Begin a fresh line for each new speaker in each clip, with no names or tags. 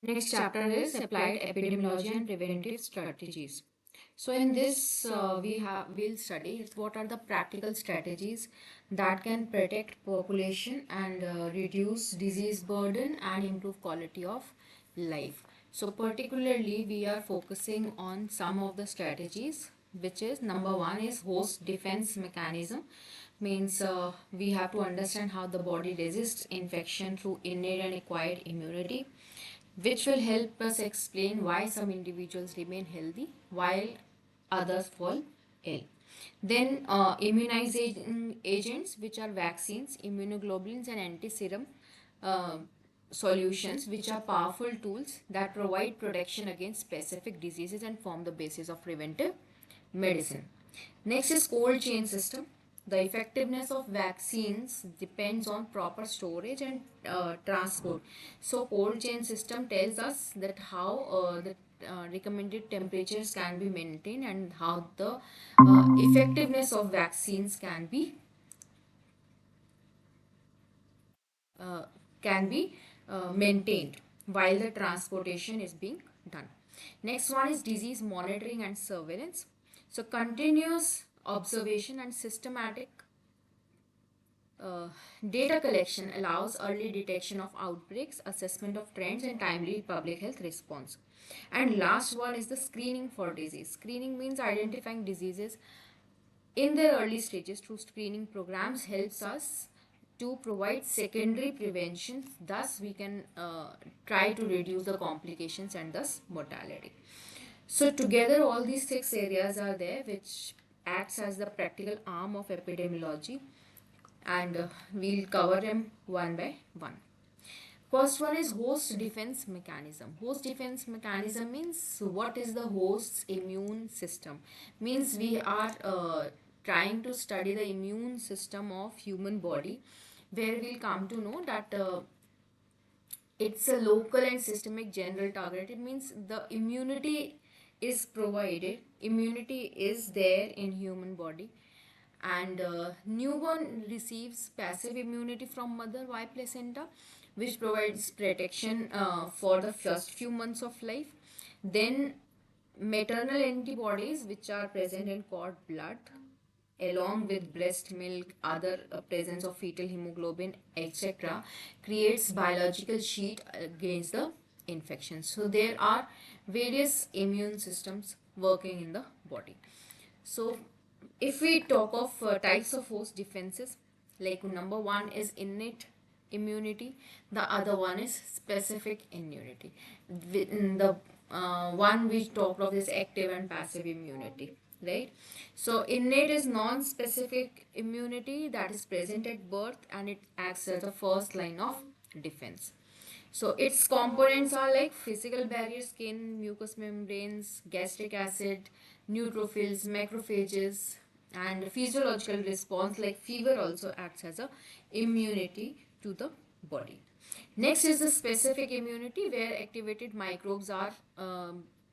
Next chapter is applied epidemiology and preventive strategies. So in this we'll study what are the practical strategies that can protect population and reduce disease burden and improve quality of life. So particularly we are focusing on some of the strategies, which is number one is host defense mechanism. Means we have to understand how the body resists infection through innate and acquired immunity, which will help us explain why some individuals remain healthy while others fall ill. Then, immunizing agents, which are vaccines, immunoglobulins, and anti-serum uh, solutions, which are powerful tools that provide protection against specific diseases and form the basis of preventive medicine. Next is cold chain system. The effectiveness of vaccines depends on proper storage and transport. So cold chain system tells us that how the recommended temperatures can be maintained and how the effectiveness of vaccines uh, can be maintained while the transportation is being done. Next one is disease monitoring and surveillance. So continuous observation and systematic uh, data collection allows early detection of outbreaks, assessment of trends, and timely public health response. And last one is the screening for disease. Screening means identifying diseases in their early stages through screening programs helps us to provide secondary prevention. Thus, we can try to reduce the complications and thus mortality. So, together, all these six areas are there, which acts as the practical arm of epidemiology, and we'll cover them one by one. First one is host defense mechanism. Host defense mechanism means what is the host's immune system? Means we are trying to study the immune system of human body, where we'll come to know that it's a local and systemic general target. It means the immunity is provided, immunity is there in human body, and newborn receives passive immunity from mother via placenta, which provides protection for the first few months of life. Then maternal antibodies, which are present in cord blood along with breast milk, other presence of fetal hemoglobin, etc., creates biological sheet against the infection. So there are various immune systems working in the body. So if we talk of types of host defenses, like number one is innate immunity, the other one is specific immunity. The one we talked of is active and passive immunity, right? So innate is non-specific immunity that is present at birth and it acts as the first line of defense. So its components are like physical barrier, skin, mucous membranes, gastric acid, neutrophils, macrophages, and physiological response like fever also acts as a immunity to the body. Next is the specific immunity where activated microbes are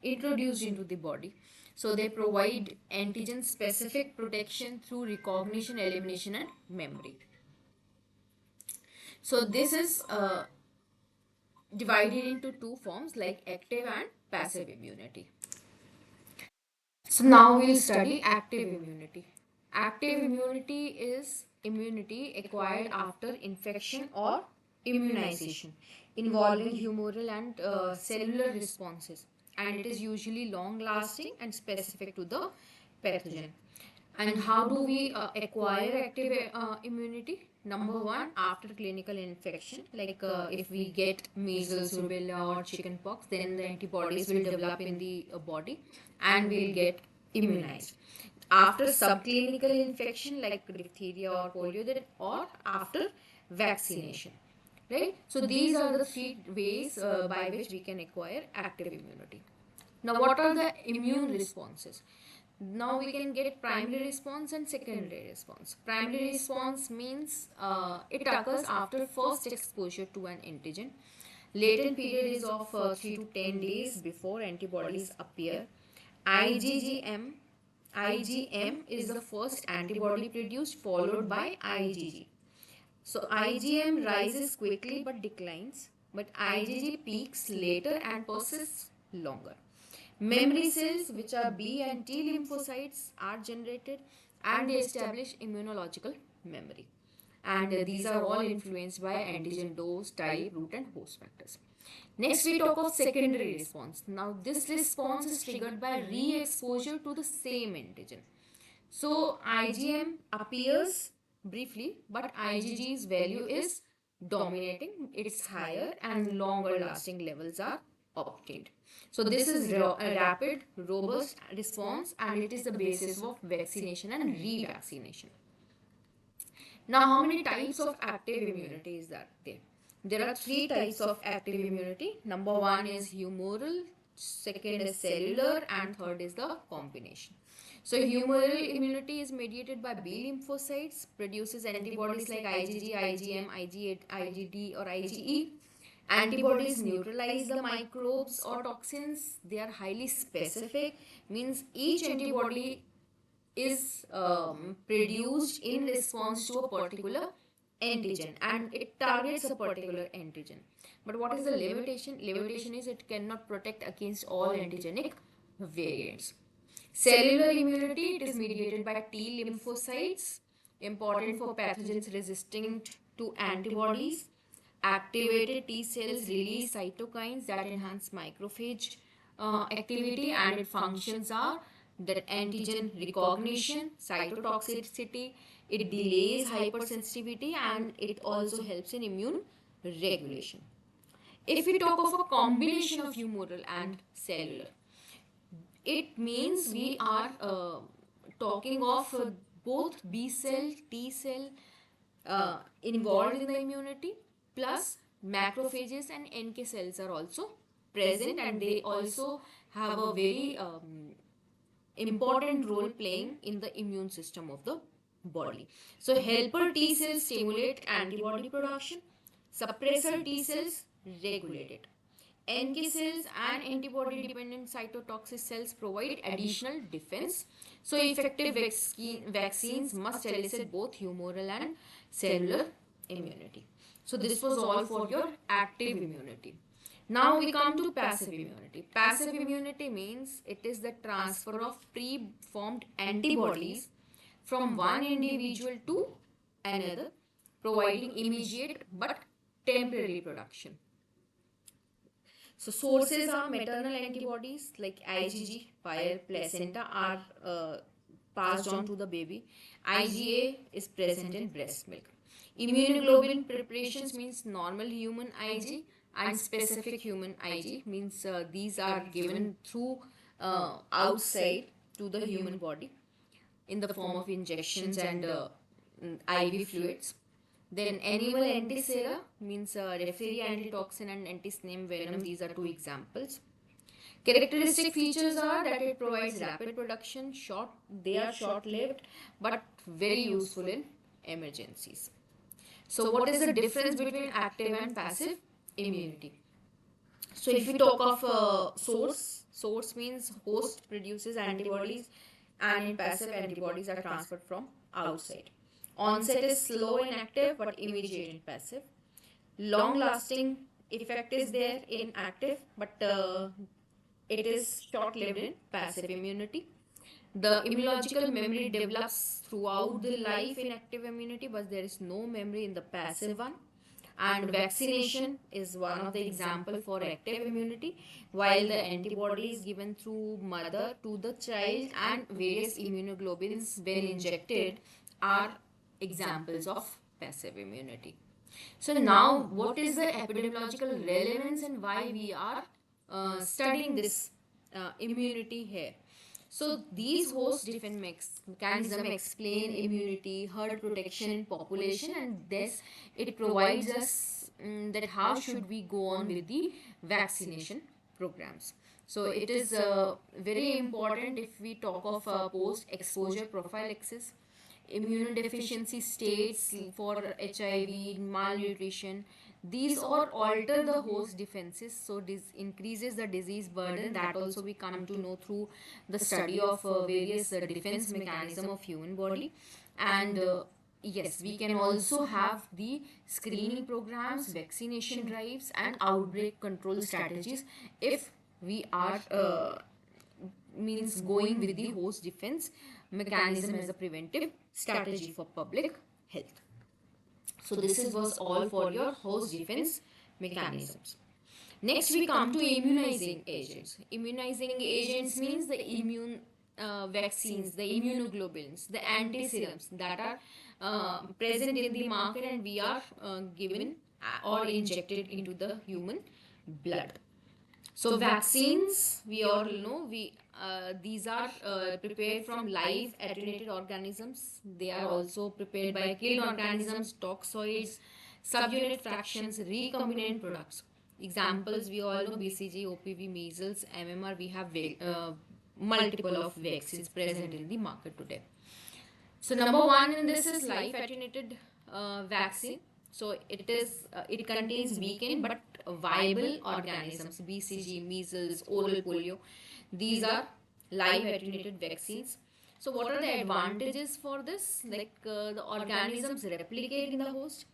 introduced into the body. So they provide antigen specific protection through recognition, elimination, and memory. So this is divided into two forms like active and passive immunity. So now we'll study active immunity. Active immunity is immunity acquired after infection or immunization involving humoral and cellular responses, and it is usually long lasting and specific to the pathogen. And how do we acquire active immunity? Number one, after clinical infection, like if we get measles, rubella, or chickenpox, then the antibodies will develop in the body and we'll get immunized. After subclinical infection, like diphtheria or polio, then or after vaccination, right? So these are the three ways by which we can acquire active immunity. Now, what are the immune responses? Now we can get primary response and secondary response. Primary response means it occurs after first exposure to an antigen. Latent period is of 3 to 10 days before antibodies appear. IgM IgM is the first antibody produced, followed by IgG. So IgM rises quickly but declines, but IgG peaks later and persists longer. Memory cells, which are B and T lymphocytes, are generated and they establish immunological memory. And these are all influenced by antigen dose, type, route, and host factors. Next, we talk of secondary response. Now, this response is triggered by re exposure to the same antigen. So IgM appears briefly, but IgG's value is dominating, it's higher, and longer lasting levels are obtained. So this is a rapid, robust response, and it is the basis of vaccination and revaccination. Now, how many types of active immunity is that there? There are three types of active immunity. Number one is humoral, second is cellular, and third is the combination. So, humoral immunity is mediated by B lymphocytes, produces antibodies like IgG, IgM, IG8, IgD, or IgE. Antibodies neutralize the microbes or toxins. They are highly specific, means each antibody is produced in response to a particular antigen and it targets a particular antigen. But what is the limitation? Limitation is it cannot protect against all antigenic variants. Cellular immunity, it is mediated by T lymphocytes, important for pathogens resistant to antibodies. Activated T cells release cytokines that enhance macrophage activity, and its functions are that antigen recognition, cytotoxicity, it delays hypersensitivity, and it also helps in immune regulation. If we talk of a combination of humoral and cellular, it means we are talking of both B cell, T cell involved in the immunity, plus macrophages and NK cells are also present, and they also have a very important role playing in the immune system of the body. So helper T cells stimulate antibody production, suppressor T cells regulate it. NK cells and antibody dependent cytotoxic cells provide additional defense. So effective vaccines must elicit both humoral and cellular immunity. So this was all for your active immunity. Now we come to passive immunity. Passive immunity means it is the transfer of pre-formed antibodies from one individual to another, providing immediate but temporary production. So sources are maternal antibodies like IgG via placenta are passed on to the baby. IgA is present in breast milk. Immunoglobulin preparations means normal human Ig and specific human Ig means these are given through outside to the human body in the form of injections and IV fluids. Then animal antisera means referee antitoxin and anti-snake venom. These are two examples. Characteristic features are that it provides rapid production, they are short-lived, but very useful in emergencies. So what is the difference between active and passive immunity? So if we talk of source means host produces antibodies, and in passive antibodies are transferred from outside. Onset is slow in active but immediate in passive. Long lasting effect is there in active, but it is short lived in passive immunity. The immunological memory develops throughout the life in active immunity, but there is no memory in the passive one. And vaccination is one of the example for active immunity, while the antibody is given through mother to the child, and various immunoglobulins when injected are examples of passive immunity. So now, what is the epidemiological relevance and why we are studying this immunity here? So these host defense mechanism explain immunity, herd protection in population, and this it provides us that how should we go on with the vaccination programs. So it is very important if we talk of post-exposure prophylaxis, immunodeficiency states for HIV, malnutrition. These all alter the host defenses, so this increases the disease burden. That also we come to know through the study of various defense mechanism of human body. And Yes, we can also have the screening programs, vaccination drives, and outbreak control strategies if we are means going with the host defense mechanism as a preventive strategy for public health. So this was all for your host defense mechanisms. Next, we come to immunizing agents. Immunizing agents means the immune vaccines, the immunoglobulins, the antiserums that are present in the market and we are given or injected into the human blood. So vaccines, we all know, we these are prepared from live attenuated organisms. They are also prepared by killed organisms, toxoids, subunit fractions, recombinant products. Examples we all know: BCG, OPV, measles, MMR. We have multiple of vaccines present in the market today. So number one in this is live attenuated vaccine. So it contains weakened but viable organisms, BCG, measles, oral polio. These are live attenuated vaccines. So what are the advantages for this? Like the organisms replicate in the host,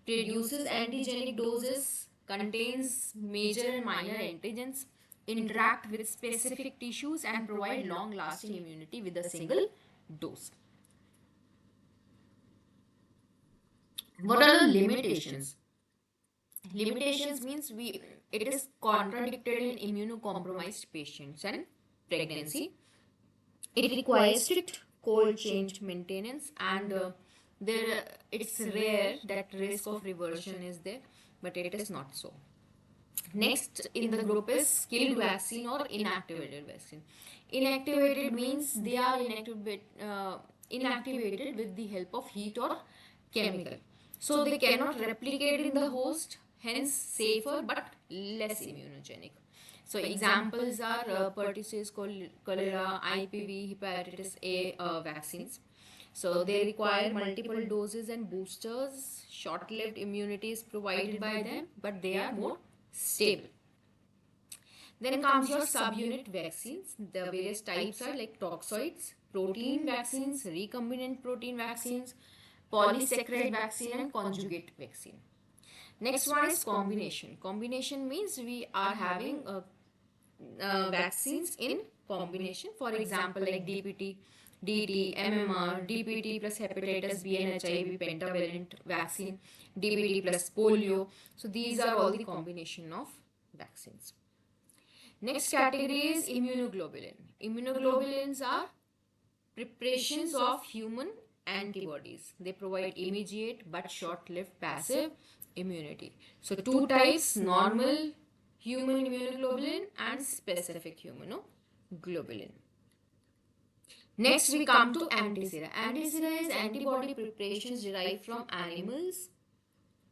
produces antigenic doses, contains major and minor antigens, interact with specific tissues and provide long lasting immunity with a single dose. What are the limitations? Limitations means it is contradicted in immunocompromised patients and pregnancy. It requires strict cold chain maintenance and there it's rare that risk of reversion is there, but it is not so. Next in the group is killed vaccine or inactivated vaccine. Inactivated means they are inactivated with the help of heat or chemical. So they cannot replicate in the host, hence safer but less immunogenic. So examples are pertussis, cholera, IPV, hepatitis A vaccines. So they require multiple doses and boosters. Short-lived immunity is provided by them, but they are more stable. Then comes your subunit vaccines. The various types are like toxoids, protein vaccines, recombinant protein vaccines, polysaccharide vaccine, and conjugate vaccine. Next one is combination. Combination means we are having vaccines in combination. For example, like DPT, DT, MMR, DPT plus hepatitis B and HIV pentavalent vaccine, DPT plus polio. So these are all the combination of vaccines. Next category is immunoglobulin. Immunoglobulins are preparations of human antibodies. They provide immediate but short-lived passive immunity. So two types: normal human immunoglobulin and specific immunoglobulin. Next we come to antisera. Antisera is antibody preparations derived from animals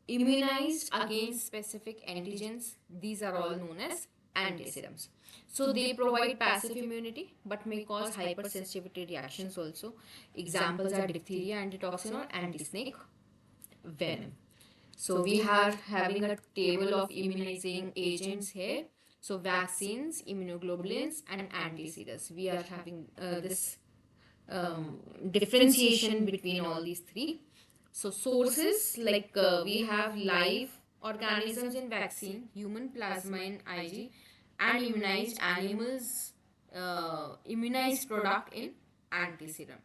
immunized against specific antigens. These are all known as antiserums. So they provide passive immunity but may cause hypersensitivity reactions also. Examples are diphtheria antitoxin or anti-snake venom. So we are having a table of immunizing agents here. So vaccines, immunoglobulins and antiserums. We are having this differentiation between all these three. So sources like we have live organisms in vaccine, human plasma in IG, and immunized animals, immunized product in antiserum.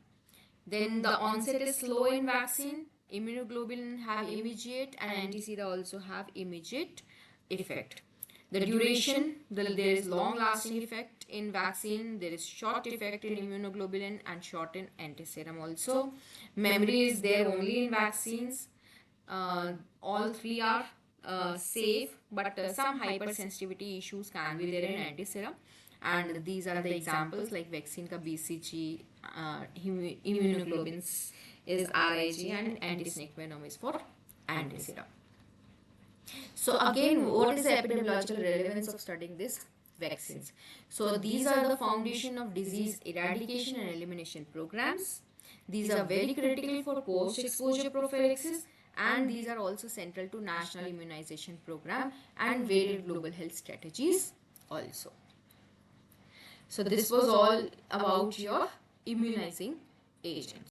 Then the onset is slow in vaccine. Immunoglobulin have immediate and antisera also have immediate effect. The duration, there is long lasting effect in vaccine, there is short effect in immunoglobulin and short in antiserum also. Memory is there only in vaccines. All three are safe, but some hypersensitivity issues can be there in antiserum. And these are the examples like vaccine ka BCG, immunoglobulins is RIG and anti-snake venom is for antiserum. So again, what is the epidemiological relevance of studying these vaccines? So these are the foundation of disease eradication and elimination programs. These are very critical for post-exposure prophylaxis and these are also central to national immunization program and varied global health strategies also. So this was all about your immunizing agents.